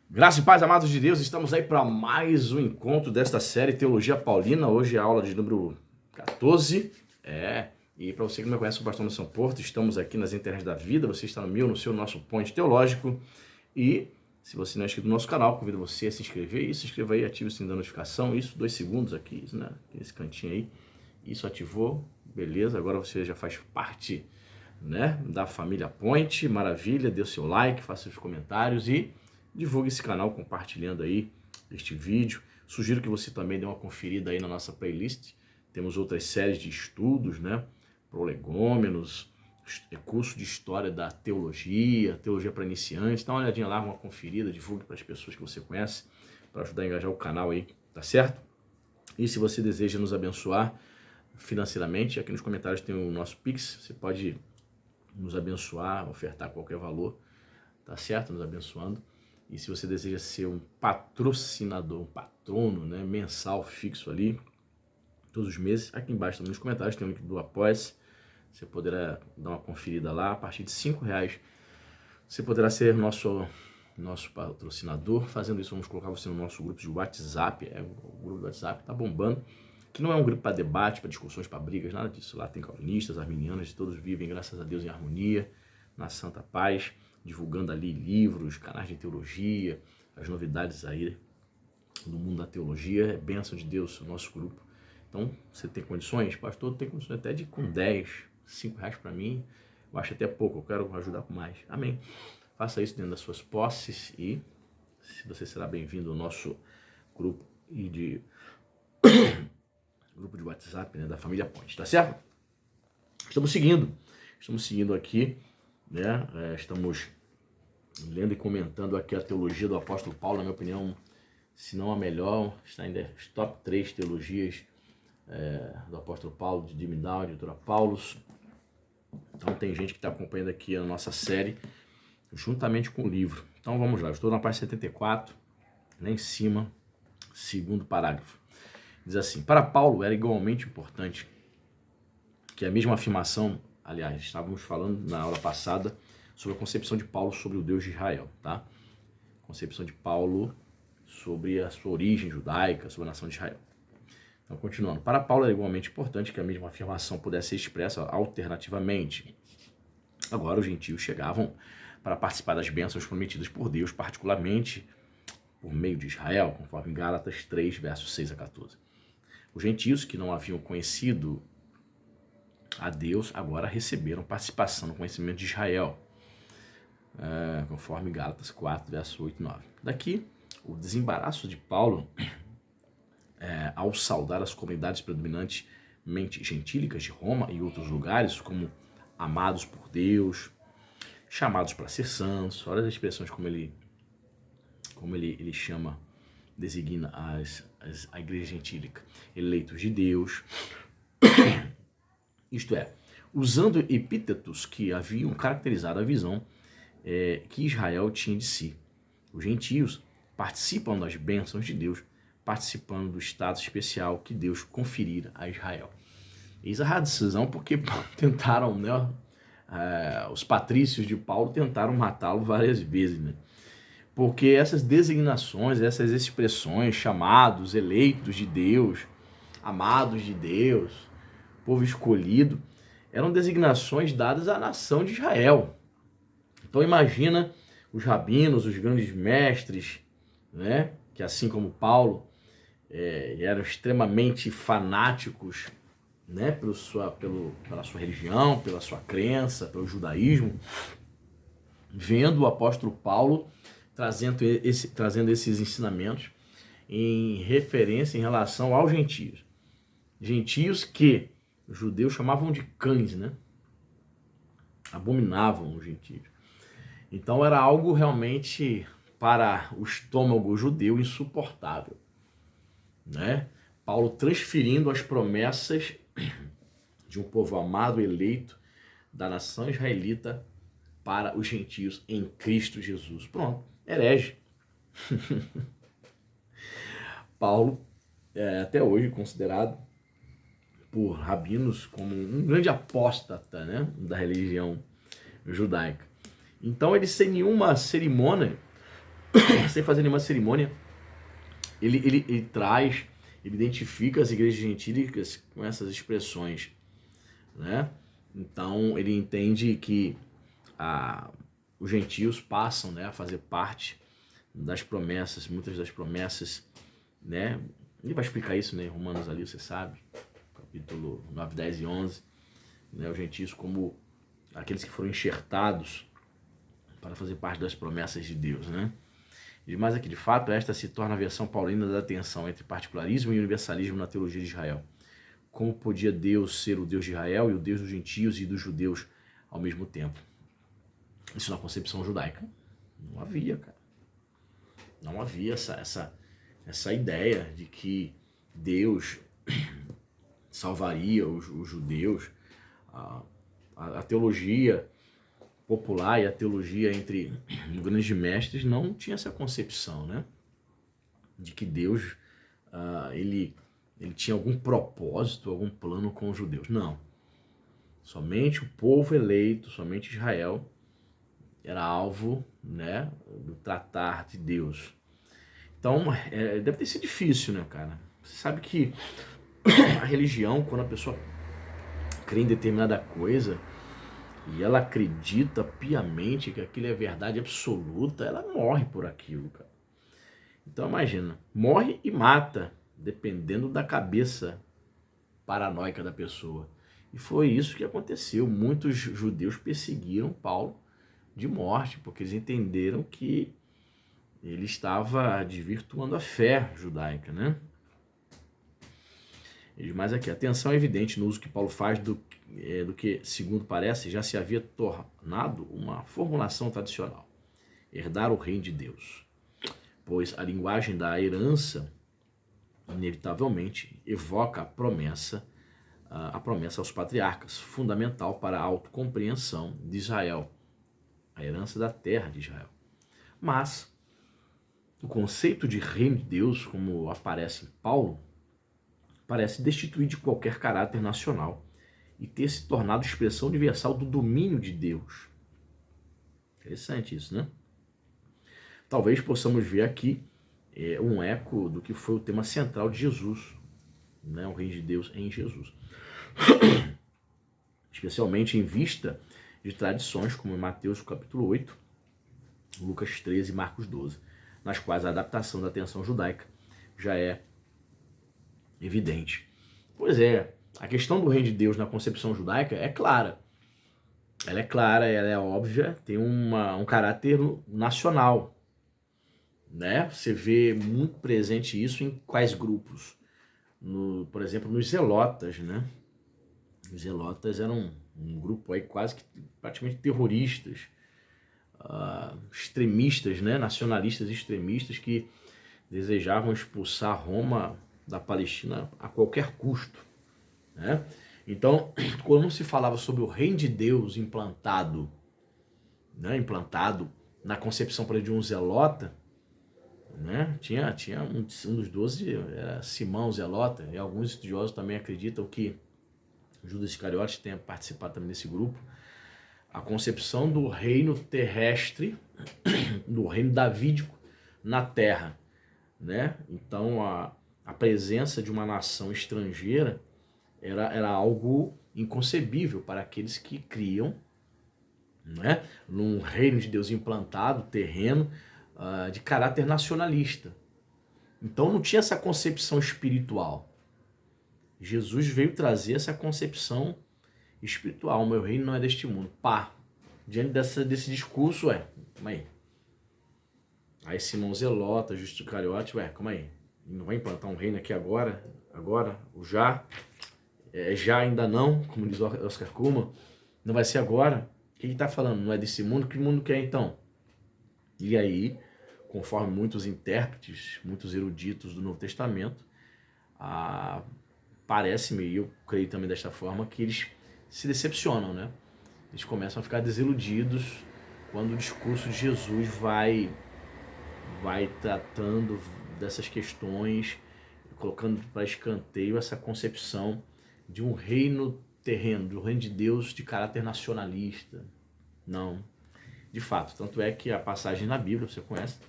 Graça e paz, amados de Deus, estamos aí para mais um encontro desta série Teologia Paulina. Hoje é a aula de número 14. E para você que não me conhece, o pastor São Porto, estamos aqui nas internet da vida. Você está no seu, nosso point teológico. E se você não é inscrito no nosso canal, convido você a se inscrever. E se inscreva aí, ative o sininho da notificação. Isso, 2 segundos aqui, né? Nesse cantinho aí. Isso ativou, beleza. Agora você já faz parte, né, da família Point. Maravilha, dê o seu like, faça os comentários e divulgue esse canal compartilhando aí este vídeo. Sugiro que você também dê uma conferida aí na nossa playlist. Temos outras séries de estudos, né? Prolegômenos, curso de História da Teologia, Teologia para Iniciantes. Dá uma olhadinha lá, uma conferida, divulgue para as pessoas que você conhece, para ajudar a engajar o canal aí, tá certo? E se você deseja nos abençoar financeiramente, aqui nos comentários tem o nosso Pix, você pode nos abençoar, ofertar qualquer valor, tá certo? Nos abençoando. E se você deseja ser um patrocinador, um patrono, né, mensal fixo ali, todos os meses, aqui embaixo também nos comentários tem o link do Apoia-se. Você poderá dar uma conferida lá. A partir de R$5 você poderá ser nosso patrocinador. Fazendo isso, vamos colocar você no nosso grupo de WhatsApp. O grupo do WhatsApp tá bombando. Que não é um grupo para debate, para discussões, para brigas, nada disso. Lá tem calvinistas, arminianos, todos vivem, graças a Deus, em harmonia, na santa paz, divulgando ali livros, canais de teologia, as novidades aí do mundo da teologia. É bênção de Deus o nosso grupo. Então, você tem condições? Pastor, tem condições até de com 10, R$5 para mim, eu acho até pouco, eu quero ajudar com mais. Amém. Faça isso dentro das suas posses e você será bem-vindo ao nosso grupo e de grupo de WhatsApp, né, da família Ponte, tá certo? Estamos seguindo aqui, né? Estamos lendo e comentando aqui a teologia do apóstolo Paulo, na minha opinião, se não a melhor, está ainda as top 3 teologias do apóstolo Paulo, de Dimidal, de doutora Paulus. Então tem gente que está acompanhando aqui a nossa série, juntamente com o livro. Então vamos lá, eu estou na página 74, lá em cima, segundo parágrafo. Diz assim: para Paulo era igualmente importante que a mesma afirmação, aliás, estávamos falando na aula passada sobre a concepção de Paulo sobre o Deus de Israel, tá? Concepção de Paulo sobre a sua origem judaica, sobre a nação de Israel. Então, continuando. Para Paulo era igualmente importante que a mesma afirmação pudesse ser expressa alternativamente. Agora os gentios chegavam para participar das bênçãos prometidas por Deus, particularmente por meio de Israel, conforme Gálatas 3, versos 6 a 14. Os gentios que não haviam conhecido a Deus agora receberam participação no conhecimento de Israel, conforme Gálatas 4, versos 8 e 9. Daqui, o desembaraço de Paulo ao saudar as comunidades predominantemente gentílicas de Roma e outros lugares, como amados por Deus, chamados para ser santos. Olha as expressões como ele chama, designa a igreja gentílica, eleitos de Deus, isto é, usando epítetos que haviam caracterizado a visão que Israel tinha de si. Os gentios participam das bênçãos de Deus, participando do status especial que Deus conferira a Israel. Eis a decisão porque tentaram, né, os patrícios de Paulo tentaram matá-lo várias vezes, né? Porque essas designações, essas expressões, chamados, eleitos de Deus, amados de Deus, povo escolhido, eram designações dadas à nação de Israel. Então imagina os rabinos, os grandes mestres, né, que assim como Paulo eram extremamente fanáticos, né, pela sua religião, pela sua crença, pelo judaísmo, vendo o apóstolo Paulo trazendo esses ensinamentos em referência em relação aos gentios. Gentios que os judeus chamavam de cães, né? Abominavam os gentios. Então era algo realmente para o estômago judeu insuportável, né? Paulo transferindo as promessas de um povo amado, eleito, da nação israelita para os gentios em Cristo Jesus. Pronto, herege. Paulo é até hoje considerado por rabinos como um grande apóstata, né, da religião judaica. Então ele, sem nenhuma cerimônia, sem fazer nenhuma cerimônia, ele traz, ele identifica as igrejas gentílicas com essas expressões, né? Então ele entende que os gentios passam, né, a fazer parte das promessas, muitas das promessas, né? Ele vai explicar isso, né, em Romanos ali, você sabe, capítulo 9, 10 e 11, né, os gentios como aqueles que foram enxertados para fazer parte das promessas de Deus, né? E mais aqui, de fato, esta se torna a versão paulina da tensão entre particularismo e universalismo na teologia de Israel. Como podia Deus ser o Deus de Israel e o Deus dos gentios e dos judeus ao mesmo tempo? Isso na concepção judaica não havia, cara. Não havia essa ideia de que Deus salvaria os judeus. A teologia popular e a teologia entre grandes mestres não tinha essa concepção, né? De que Deus ele tinha algum propósito, algum plano com os judeus. Não. Somente o povo eleito, somente Israel era alvo, né, do tratar de Deus. Então, deve ter sido difícil, né, cara? Você sabe que a religião, quando a pessoa crê em determinada coisa e ela acredita piamente que aquilo é verdade absoluta, ela morre por aquilo, cara. Então, imagina, morre e mata, dependendo da cabeça paranoica da pessoa. E foi isso que aconteceu. Muitos judeus perseguiram Paulo de morte, porque eles entenderam que ele estava desvirtuando a fé judaica, né? Mas aqui, a tensão é evidente no uso que Paulo faz do que, segundo parece, já se havia tornado uma formulação tradicional. Herdar o reino de Deus. Pois a linguagem da herança, inevitavelmente, evoca a promessa aos patriarcas, fundamental para a autocompreensão de Israel, a herança da terra de Israel. Mas o conceito de reino de Deus, como aparece em Paulo, parece destituir de qualquer caráter nacional e ter se tornado expressão universal do domínio de Deus. Interessante isso, né? Talvez possamos ver aqui um eco do que foi o tema central de Jesus, né? O reino de Deus em Jesus. Especialmente em vista de tradições como em Mateus capítulo 8, Lucas 13 e Marcos 12, nas quais a adaptação da atenção judaica já é evidente. Pois é, a questão do reino de Deus na concepção judaica é clara. Ela é clara, ela é óbvia, tem um caráter nacional, né? Você vê muito presente isso em quais grupos? Por exemplo, nos Zelotas, né? Os Zelotas eram um grupo aí quase que praticamente terroristas, extremistas, né? Nacionalistas extremistas que desejavam expulsar Roma da Palestina a qualquer custo, né? Então, quando se falava sobre o reino de Deus implantado, né? Implantado na concepção, por exemplo, de um zelota, né? Tinha um dos 12, era Simão Zelota, e alguns estudiosos também acreditam que Judas Iscariotes tenha participado também desse grupo. A concepção do reino terrestre, do reino davídico na terra, né? Então a presença de uma nação estrangeira era algo inconcebível para aqueles que criam, né, num reino de Deus implantado, terreno, de caráter nacionalista. Então não tinha essa concepção espiritual. Jesus veio trazer essa concepção espiritual. O meu reino não é deste mundo. Pá! Diante desse discurso, calma aí. Aí Simão Zelota, Justo Iscariote, calma aí. Não vai implantar um reino aqui agora? Agora? O já? Já ainda não, como diz Oscar Kuhlmann. Não vai ser agora? O que ele está falando? Não é desse mundo? Que mundo que é então? E aí, conforme muitos intérpretes, muitos eruditos do Novo Testamento, parece-me, e eu creio também desta forma, que eles se decepcionam, né? Eles começam a ficar desiludidos quando o discurso de Jesus vai tratando dessas questões, colocando para escanteio essa concepção de um reino terreno, de um reino de Deus de caráter nacionalista. Não. De fato, tanto é que a passagem na Bíblia, você conhece,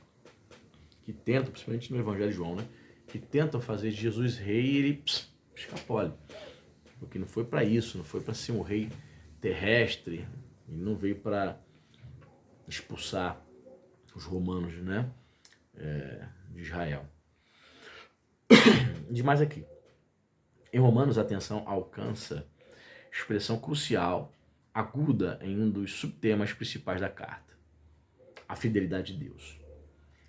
que tentam, principalmente no Evangelho de João, né? Que tentam fazer de Jesus rei e ele escapole. Porque não foi para isso, não foi para ser um rei terrestre, ele não veio para expulsar os romanos, né? De Israel. Demais aqui. Em Romanos, a atenção alcança expressão crucial, aguda em um dos subtemas principais da carta: a fidelidade de Deus.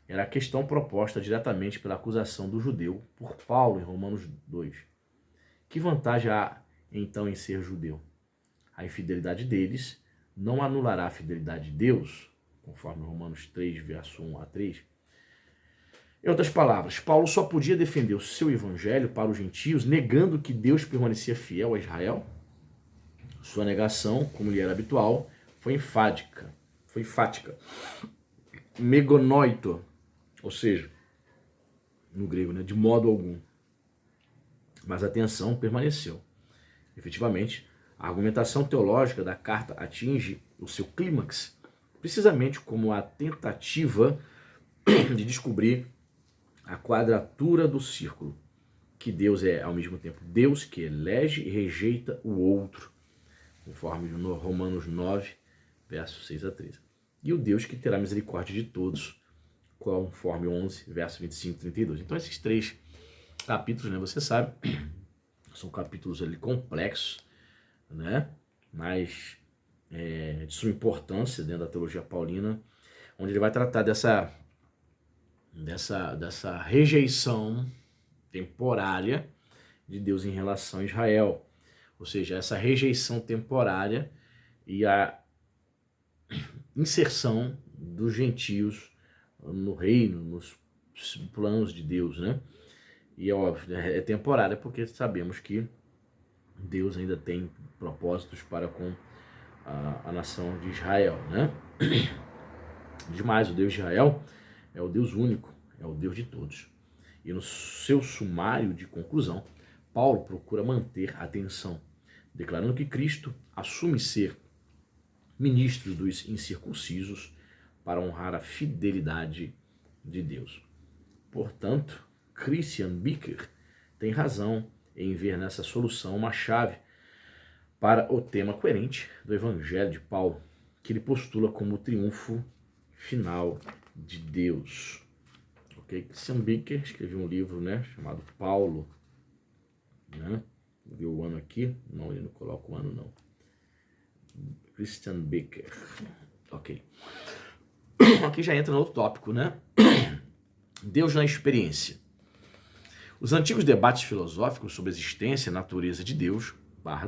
Era a questão proposta diretamente pela acusação do judeu por Paulo em Romanos 2. Que vantagem há, então, em ser judeu? A infidelidade deles não anulará a fidelidade de Deus, conforme Romanos 3, verso 1 a 3. Em outras palavras, Paulo só podia defender o seu evangelho para os gentios, negando que Deus permanecia fiel a Israel. Sua negação, como lhe era habitual, foi enfática. Megonoito, ou seja, no grego, né, de modo algum. Mas a tensão permaneceu. Efetivamente, a argumentação teológica da carta atinge o seu clímax, precisamente como a tentativa de descobrir a quadratura do círculo, que Deus é, ao mesmo tempo, Deus que elege e rejeita o outro, conforme no Romanos 9, versos 6 a 13. E o Deus que terá misericórdia de todos, conforme 11, versos 25 e 32. Então, esses 3 capítulos, né, você sabe, são capítulos ali complexos, né, mas de suma importância dentro da teologia paulina, onde ele vai tratar dessa rejeição temporária de Deus em relação a Israel. Ou seja, essa rejeição temporária e a inserção dos gentios no reino, nos planos de Deus, né? E é óbvio, é temporária porque sabemos que Deus ainda tem propósitos para com a nação de Israel, né? Demais, o Deus de Israel é o Deus único, é o Deus de todos. E no seu sumário de conclusão, Paulo procura manter a atenção, declarando que Cristo assume ser ministro dos incircuncisos para honrar a fidelidade de Deus. Portanto, Christian Bicker tem razão em ver nessa solução uma chave para o tema coerente do Evangelho de Paulo, que ele postula como o triunfo final de Deus. Ok? Christian Bicker escreveu um livro, né, chamado Paulo, né? Vou ver o ano aqui. Não, ele não coloca o ano, não. Christian Bicker. Ok. Aqui já entra no outro tópico, né? Deus na experiência. Os antigos debates filosóficos sobre a existência e natureza de Deus,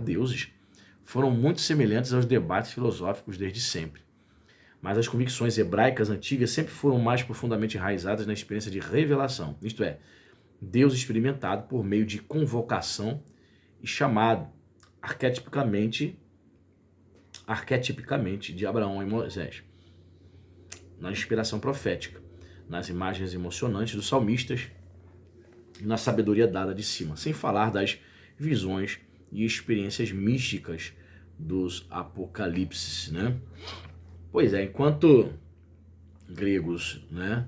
deuses, foram muito semelhantes aos debates filosóficos desde sempre. Mas as convicções hebraicas antigas sempre foram mais profundamente enraizadas na experiência de revelação, isto é, Deus experimentado por meio de convocação e chamado, arquetipicamente de Abraão e Moisés, na inspiração profética, nas imagens emocionantes dos salmistas e na sabedoria dada de cima, sem falar das visões e experiências místicas dos apocalipses, né? Pois é, enquanto gregos, né,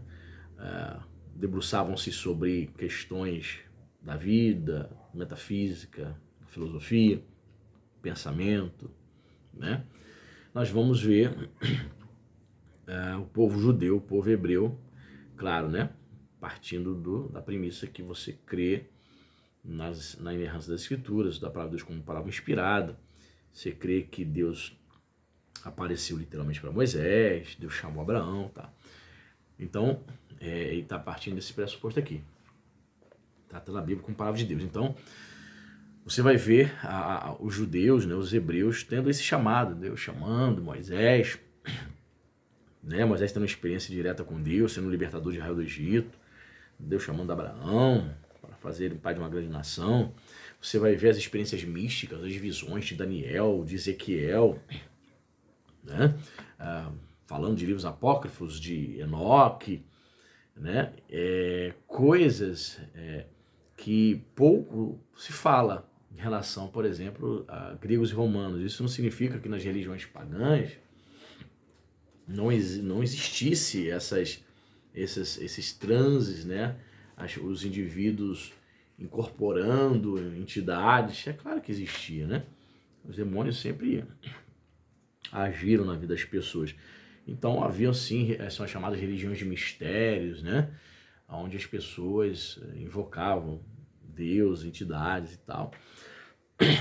debruçavam-se sobre questões da vida, metafísica, filosofia, pensamento, né, nós vamos ver o povo judeu, o povo hebreu, claro, né, partindo da premissa que você crê na inerrância das escrituras, da palavra de Deus como palavra inspirada, você crê que Deus apareceu literalmente para Moisés, Deus chamou Abraão, tá? Então, ele está partindo desse pressuposto aqui, tratando a Bíblia como palavra de Deus. Então, você vai ver os judeus, né, os hebreus, tendo esse chamado, Deus chamando Moisés, né, Moisés tendo uma experiência direta com Deus, sendo o libertador de Israel do Egito, Deus chamando Abraão para fazer ele pai de uma grande nação. Você vai ver as experiências místicas, as visões de Daniel, de Ezequiel, né, falando de livros apócrifos, de Enoque, né, coisas que pouco se fala em relação, por exemplo, a gregos e romanos. Isso não significa que nas religiões pagãs não existisse essas esses transes, né? Os indivíduos incorporando entidades, é claro que existia, né? Os demônios sempre agiram na vida das pessoas. Então haviam sim, são as chamadas religiões de mistérios, né? Onde as pessoas invocavam Deus, entidades e tal.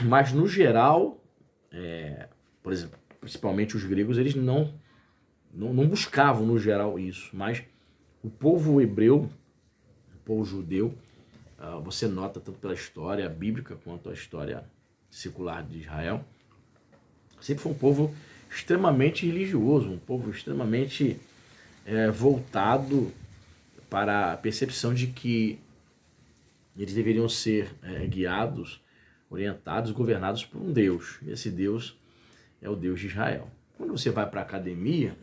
Mas no geral, por exemplo, principalmente os gregos, eles não buscavam no geral isso, mas o povo hebreu, o povo judeu, você nota tanto pela história bíblica quanto a história secular de Israel, sempre foi um povo extremamente religioso, um povo extremamente voltado para a percepção de que eles deveriam ser guiados, orientados, governados por um Deus. E esse Deus é o Deus de Israel. Quando você vai para a academia,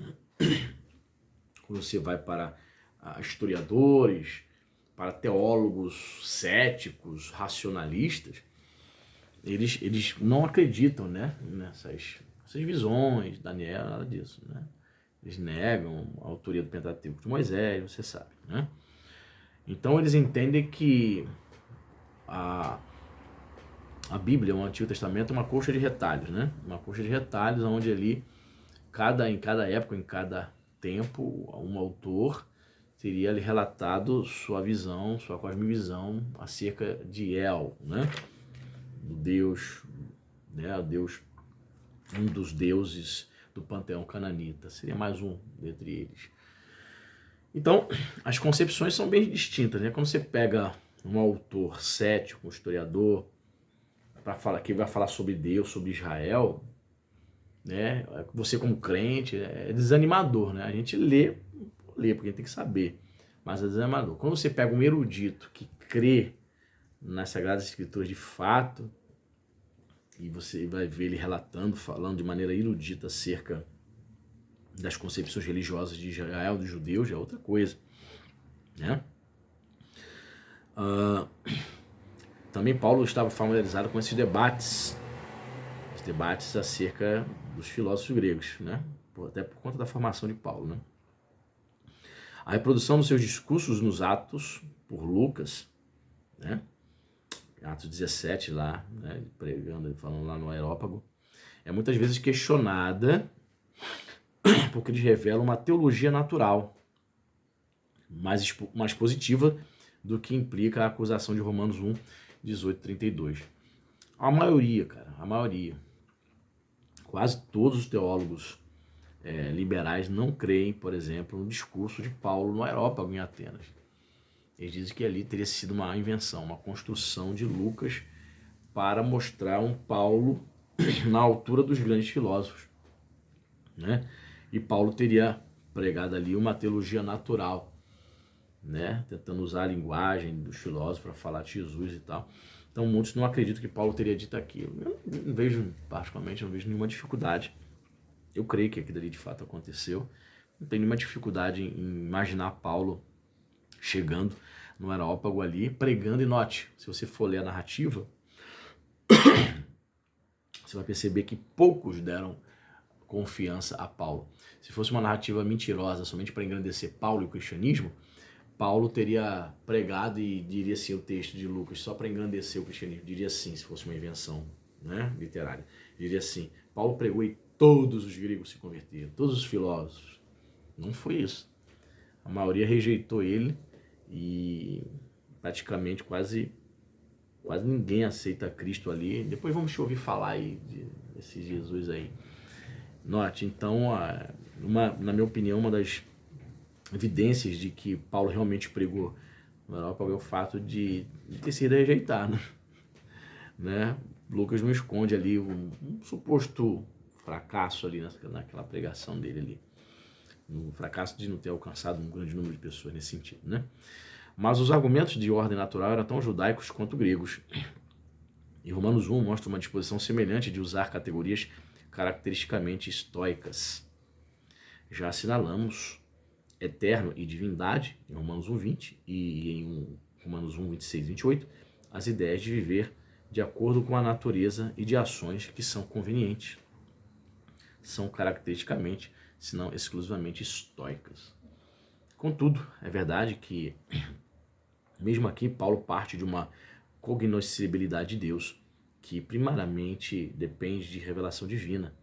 quando você vai para historiadores, para teólogos céticos, racionalistas, eles não acreditam, né, nessas visões, Daniel, nada disso, né? Eles negam a autoria do Pentateuco de Moisés, você sabe, né? Então eles entendem que a Bíblia, o Antigo Testamento, é uma coxa de retalhos, né? Uma coxa de retalhos onde ali, em cada época, em cada tempo, um autor teria ali relatado sua visão, sua cosmovisão acerca de El, né? Do Deus, né? Um dos deuses do panteão cananita. Seria mais um dentre eles. Então, as concepções são bem distintas, né? Quando você pega um autor cético, um historiador, que vai falar sobre Deus, sobre Israel, né? Você como crente, é desanimador, né? A gente lê porque a gente tem que saber, mas é desanimador. Quando você pega um erudito que crê nas Sagradas Escrituras de fato, e você vai ver ele relatando, falando de maneira erudita acerca das concepções religiosas de Israel, dos judeus, é outra coisa, né? Também Paulo estava familiarizado com esses debates acerca dos filósofos gregos, né? Até por conta da formação de Paulo, né? A reprodução dos seus discursos nos Atos, por Lucas, né? Atos 17 lá, né? Pregando, falando lá no Areópago, é muitas vezes questionada porque eles revelam uma teologia natural mais positiva do que implica a acusação de Romanos 1, 18, 32. A maioria, quase todos os teólogos liberais não creem, por exemplo, no discurso de Paulo no Areópago em Atenas. Eles dizem que ali teria sido uma invenção, uma construção de Lucas para mostrar um Paulo na altura dos grandes filósofos, né? E Paulo teria pregado ali uma teologia natural, né? Tentando usar a linguagem dos filósofos para falar de Jesus e tal. Então muitos não acreditam que Paulo teria dito aquilo. Eu não vejo, particularmente, não vejo nenhuma dificuldade. Eu creio que aquilo ali de fato aconteceu. Não tenho nenhuma dificuldade em imaginar Paulo chegando no Areópago ali, pregando. E note, se você for ler a narrativa, você vai perceber que poucos deram confiança a Paulo. Se fosse uma narrativa mentirosa somente para engrandecer Paulo e o cristianismo, Paulo teria pregado e diria assim o texto de Lucas, só para engrandecer o cristianismo, diria assim, se fosse uma invenção, né, literária, diria assim, Paulo pregou e todos os gregos se converteram, todos os filósofos. Não foi isso. A maioria rejeitou ele e praticamente quase ninguém aceita Cristo ali. Depois vamos te ouvir falar aí desse Jesus aí. Note, então, na minha opinião, uma das evidências de que Paulo realmente pregou no Areópago é o fato de ter sido rejeitado, né? Lucas não esconde ali um suposto fracasso ali naquela pregação dele ali. Um fracasso de não ter alcançado um grande número de pessoas nesse sentido, né? Mas os argumentos de ordem natural eram tão judaicos quanto gregos. E Romanos 1 mostra uma disposição semelhante de usar categorias caracteristicamente estoicas. Já assinalamos eterno e divindade, em Romanos 1:20 e em Romanos 1:26 e 28, as ideias de viver de acordo com a natureza e de ações que são convenientes. São caracteristicamente, se não exclusivamente, estoicas. Contudo, é verdade que, mesmo aqui, Paulo parte de uma cognoscibilidade de Deus, que primariamente depende de revelação divina.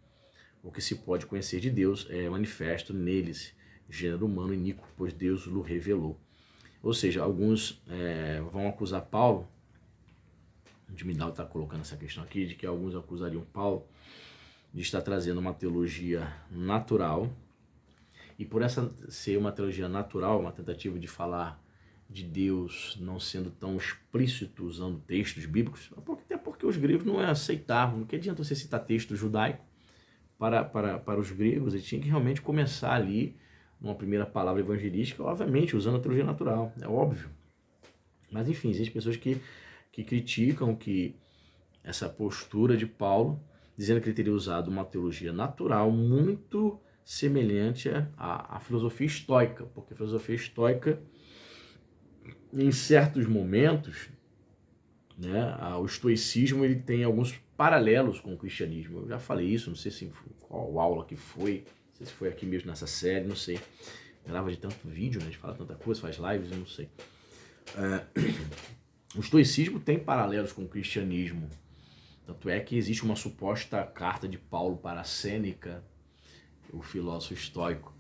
O que se pode conhecer de Deus é manifesto neles, gênero humano iníquo, pois Deus o revelou. Ou seja, alguns vão acusar Paulo, de Midal está colocando essa questão aqui, de que alguns acusariam Paulo de estar trazendo uma teologia natural, e por essa ser uma teologia natural, uma tentativa de falar de Deus não sendo tão explícito usando textos bíblicos, até porque os gregos não aceitavam. Não que adianta você citar texto judaico para os gregos, ele tinha que realmente começar ali, numa primeira palavra evangelística, obviamente usando a teologia natural, é óbvio. Mas enfim, existem pessoas que criticam que essa postura de Paulo, dizendo que ele teria usado uma teologia natural muito semelhante à filosofia estoica, porque a filosofia estoica, em certos momentos, né, o estoicismo ele tem alguns paralelos com o cristianismo. Eu já falei isso, não sei se qual aula que foi, não sei se foi aqui mesmo nessa série, não sei. Grava de tanto vídeo, né, a gente fala tanta coisa, faz lives, eu não sei. O estoicismo tem paralelos com o cristianismo. Tanto é que existe uma suposta carta de Paulo para Sêneca, o filósofo estoico.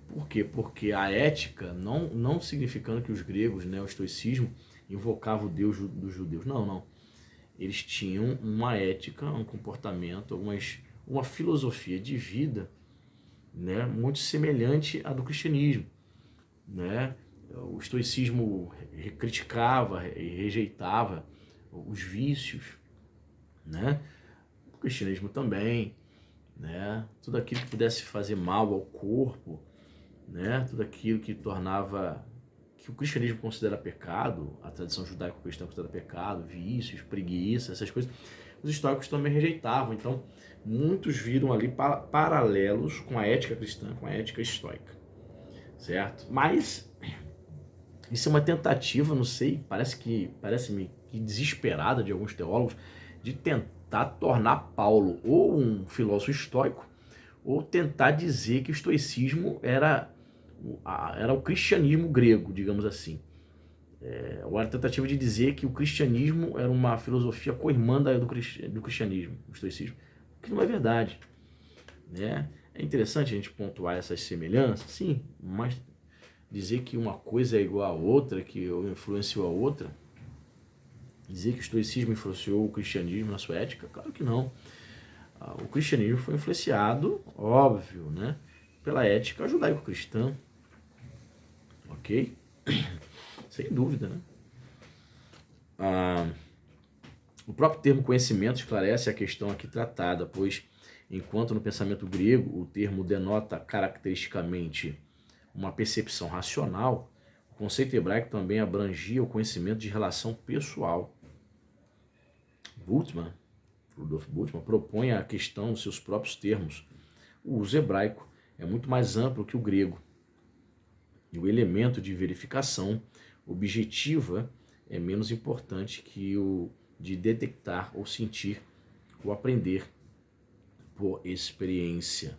Por quê? Porque a ética, não significando que os gregos, né, o estoicismo, invocavam o Deus dos judeus. Não. Eles tinham uma ética, um comportamento, uma filosofia de vida, né, muito semelhante à do cristianismo. Né? O estoicismo criticava e rejeitava os vícios, né? O cristianismo também, né? Tudo aquilo que pudesse fazer mal ao corpo, né? Tudo aquilo que tornava, que o cristianismo considera pecado, a tradição judaico-cristã considera pecado, vícios, preguiça, essas coisas, os estoicos também rejeitavam. Então, muitos viram ali paralelos com a ética cristã, com a ética estoica, certo? Mas isso é uma tentativa, não sei, parece-me que desesperada de alguns teólogos, de tentar tornar Paulo ou um filósofo estoico, ou tentar dizer que o estoicismo era o cristianismo grego, digamos assim. Ou a tentativa de dizer que o cristianismo era uma filosofia co-irmã do cristianismo, o estoicismo, o que não é verdade. Né? É interessante a gente pontuar essas semelhanças, sim, mas dizer que uma coisa é igual a outra, que influenciou a outra, dizer que o estoicismo influenciou o cristianismo na sua ética, claro que não. O cristianismo foi influenciado, óbvio, né, pela ética judaico-cristã, ok? Sem dúvida, né? O próprio termo conhecimento esclarece a questão aqui tratada, pois, enquanto no pensamento grego o termo denota caracteristicamente uma percepção racional, o conceito hebraico também abrangia o conhecimento de relação pessoal. Rudolf Bultmann propõe a questão nos seus próprios termos. O uso hebraico é muito mais amplo que o grego. E o elemento de verificação objetiva é menos importante que o de detectar ou sentir ou aprender por experiência.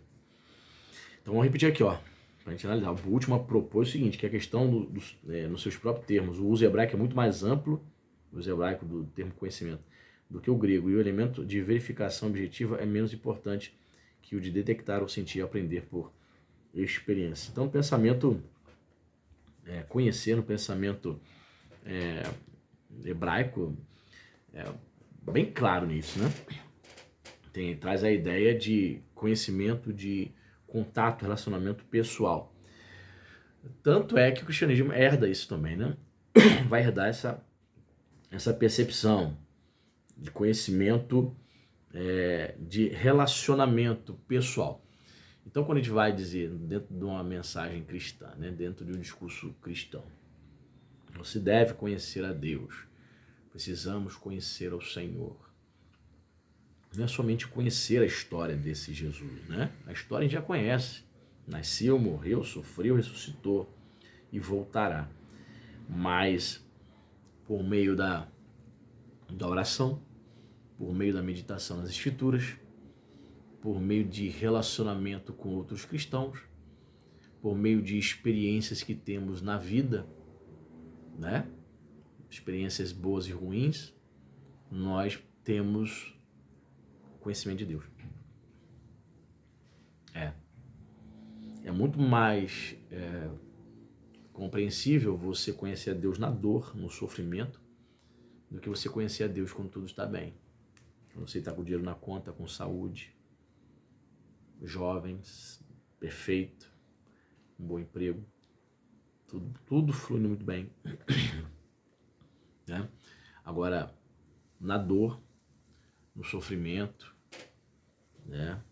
Então vamos repetir aqui, ó, para a gente analisar. O Bultmann propôs o seguinte, que a questão nos seus próprios termos, o uso hebraico é muito mais amplo, o uso hebraico do termo conhecimento, do que o grego, e o elemento de verificação objetiva é menos importante que o de detectar ou sentir e aprender por experiência. Então, o pensamento, conhecer no pensamento hebraico, é bem claro nisso, né? Traz a ideia de conhecimento, de contato, relacionamento pessoal. Tanto é que o cristianismo herda isso também, né? Vai herdar essa percepção de conhecimento, de relacionamento pessoal. Então, quando a gente vai dizer dentro de uma mensagem cristã, né, dentro de um discurso cristão, você deve conhecer a Deus, precisamos conhecer ao Senhor. Não é somente conhecer a história desse Jesus, né? A história a gente já conhece. Nasceu, morreu, sofreu, ressuscitou e voltará. Mas por meio da oração, por meio da meditação nas Escrituras, por meio de relacionamento com outros cristãos, por meio de experiências que temos na vida, né? Experiências boas e ruins, nós temos conhecimento de Deus. É muito mais compreensível você conhecer a Deus na dor, no sofrimento, do que você conhecer a Deus quando tudo está bem. Quando você está com dinheiro na conta, com saúde, jovens, perfeito, um bom emprego, tudo fluindo muito bem. Né? Agora, na dor, no sofrimento, né?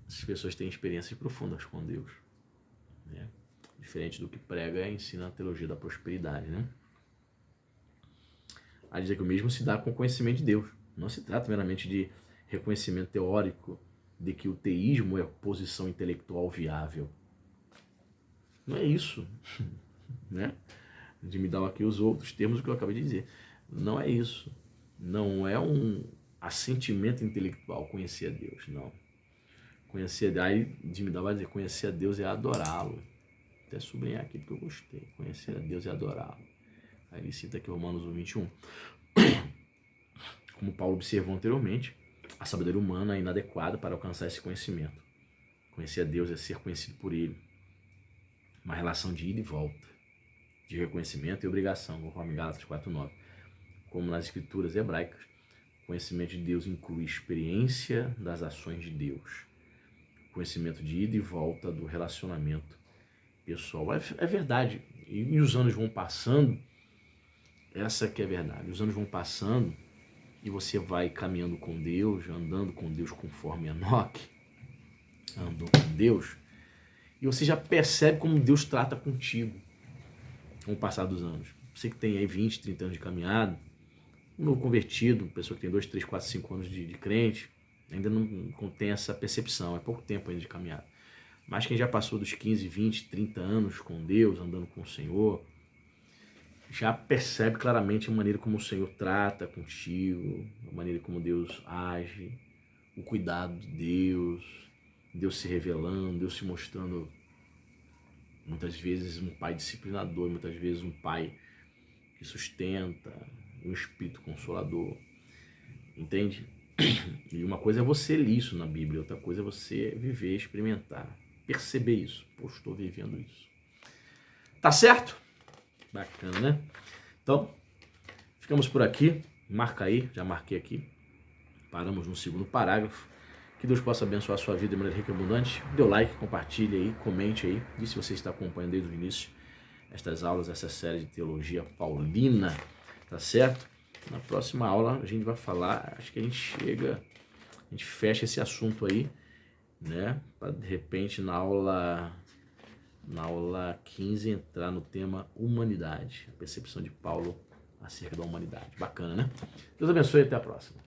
As pessoas têm experiências profundas com Deus, né? Diferente do que prega e ensina a teologia da prosperidade, né? A dizer que o mesmo se dá com o conhecimento de Deus. Não se trata meramente de reconhecimento teórico de que o teísmo é posição intelectual viável. Não é isso, né? De me dar aqui os outros termos que eu acabei de dizer. Não é isso. Não é um assentimento intelectual conhecer a Deus, não. Conhecer, aí de me dar vai dizer, conhecer a Deus é adorá-lo. Até sublinhar aqui porque eu gostei. Conhecer a Deus é adorá-lo. Aí ele cita aqui Romanos 1:21. Como Paulo observou anteriormente, a sabedoria humana é inadequada para alcançar esse conhecimento. Conhecer a Deus é ser conhecido por Ele. Uma relação de ida e volta, de reconhecimento e obrigação, conforme Gálatas 4:9. Como nas escrituras hebraicas, o conhecimento de Deus inclui experiência das ações de Deus. Conhecimento de ida e volta do relacionamento pessoal. É verdade. E os anos vão passando, essa que é a verdade. Os anos vão passando e você vai caminhando com Deus, andando com Deus conforme Enoque andou com Deus, e você já percebe como Deus trata contigo com o passar dos anos. Você que tem aí 20, 30 anos de caminhada, um novo convertido, pessoa que tem 2, 3, 4, 5 anos de crente, ainda não tem essa percepção, é pouco tempo ainda de caminhada. Mas quem já passou dos 15, 20, 30 anos com Deus, andando com o Senhor, já percebe claramente a maneira como o Senhor trata contigo, a maneira como Deus age, o cuidado de Deus, Deus se revelando, Deus se mostrando muitas vezes um pai disciplinador, muitas vezes um pai que sustenta, um espírito consolador, entende? E uma coisa é você ler isso na Bíblia, outra coisa é você viver, experimentar, perceber isso. Pô, estou vivendo isso. Tá certo? Bacana, né? Então, ficamos por aqui. Marca aí, já marquei aqui. Paramos no segundo parágrafo. Que Deus possa abençoar a sua vida de maneira rica e abundante. Dê o like, compartilhe aí, comente aí. E se você está acompanhando desde o início estas aulas, essa série de teologia paulina, tá certo? Na próxima aula a gente vai falar, acho que a gente fecha esse assunto aí, né? Para de repente na aula 15 entrar no tema humanidade, a percepção de Paulo acerca da humanidade. Bacana, né? Deus abençoe e até a próxima.